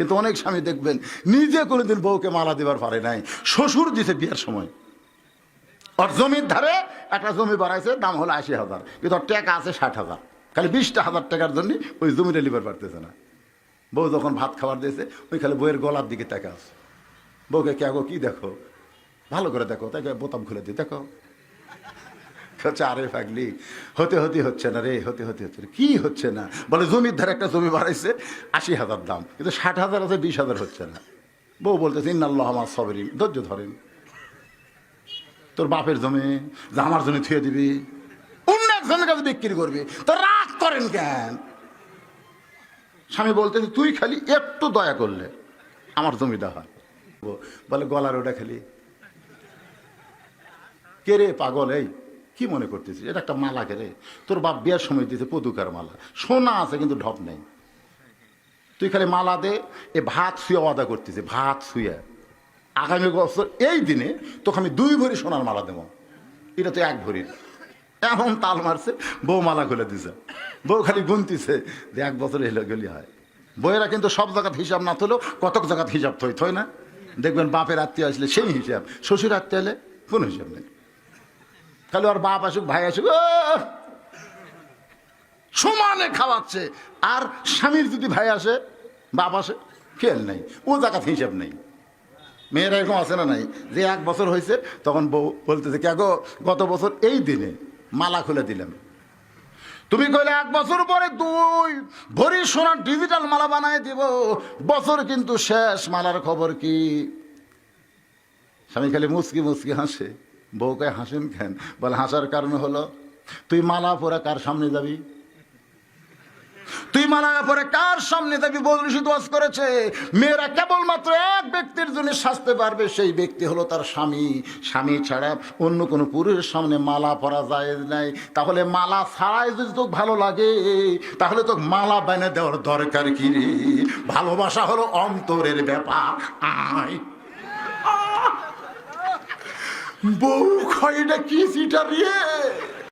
কিন্তু অনেক স্বামী দেখবেন নিজে কোনোদিন বউকে মালা দেবার পারে নাই, শ্বশুর দিছে বিয়ের সময়। ওর জমির ধারে একটা জমি বাড়াইছে, দাম হলো 80,000, কিন্তু ওর টাকা আছে 60,000। খালি 20,000 টাকার জন্য ওই জমিটা লিবার পারতেছে না। বউ যখন ভাত খাবার দিয়েছে, ওই খালি বইয়ের গলার দিকে টাকা আছে। বউকে কে গো কি দেখো, ভালো করে দেখো, তাকে বোতাম খুলে দিয়ে দেখো। আরে পাগলি, হতে হচ্ছে না রে, হতে হচ্ছে না। কি হচ্ছে না? বলে জমির ধারে একটা জমি বাড়াইছে 80,000 দাম, কিন্তু 60,000 আছে, 20,000 হচ্ছে না। বউ বলতেছে ইন্নাল্লাহ মা সাবিরিন, ধৈর্য ধরেন। তোর বাপের জমি যে আমার জমি থুয়ে দিবি, অন্য একজনের কাছে বিক্রি করবি, তো রাগ করেন কেন? স্বামী বলতেছে তুই খালি একটু দয়া করলে আমার জমিটা হয়। বলে গলার ওটা খালি কে রে পাগল, এই কি মনে করতেছিস? এটা একটা মালা কে রে? তোর বাপ বিয়ার সময় দিয়েছে পদুকার মালা, সোনা আছে কিন্তু ঢপ নেই। তুই খালি মালা দে। এ ভাত শুয়ে ওয়াদা করতেছে, ভাত শুয়ে আগামী বছর এই দিনে তোকে আমি 2 ভরি সোনার মালা দেবো। এটা তো 1 ভরির। এমন তাল মারছে, বউ মালা খুলে দিছে। বউ খালি গুনতিছে যে 1 বছর এলো গেলি হয়। বউয়েরা কিন্তু সব জায়গাত হিসাব না তোলেও কতক জায়গাত হিসাব থই না। দেখবেন বাপের আত্মীয় আসলে সেই হিসাব, শ্বশুর আত্মীয় এলে কোনো হিসাব নেই। খালি ওর বাপ আসুক ভাই আসুক সমানে খাওয়াচ্ছে। আর স্বামীর যদি ভাই আসে বাপ আসে খেয়াল নেই, ও জায়গাত হিসাব নেই। মেয়েরা এরকম আছে না নাই, যে 1 বছর হয়েছে তখন বউ বলতেছে কে গো গত বছর এই দিনে মালা খুলে দিলাম, তুমি কইলে 1 বছর পরে 2 ভরি সোনার ডিজিটাল মালা বানায় দিব, বছর কিন্তু শেষ, মালার খবর কি? স্বামী খালি মুচকি মুচকি হাসে। বউকে হাসেন কেন? বলে হাসার কারণ হলো তুই মালা পরে কার সামনে যাবি? তুই মালা পরে কার সামনে যাবি? বদরুশি দোয়াজ করেছে মেয়েরা কেবলমাত্র এক ব্যক্তির জন্য সাজতে পারবে, সেই ব্যক্তি হলো তার স্বামী। স্বামী ছাড়া অন্য কোনো পুরুষের সামনে মালা পরা যায় নাই। তাহলে মালা ছাড়াই যদি তোকে ভালো লাগে, তাহলে তোকে মালা বানিয়ে দেওয়ার দরকার কি রে? ভালোবাসা হলো অন্তরের ব্যাপার। আয় বউ খয়টা কি সিটা রে,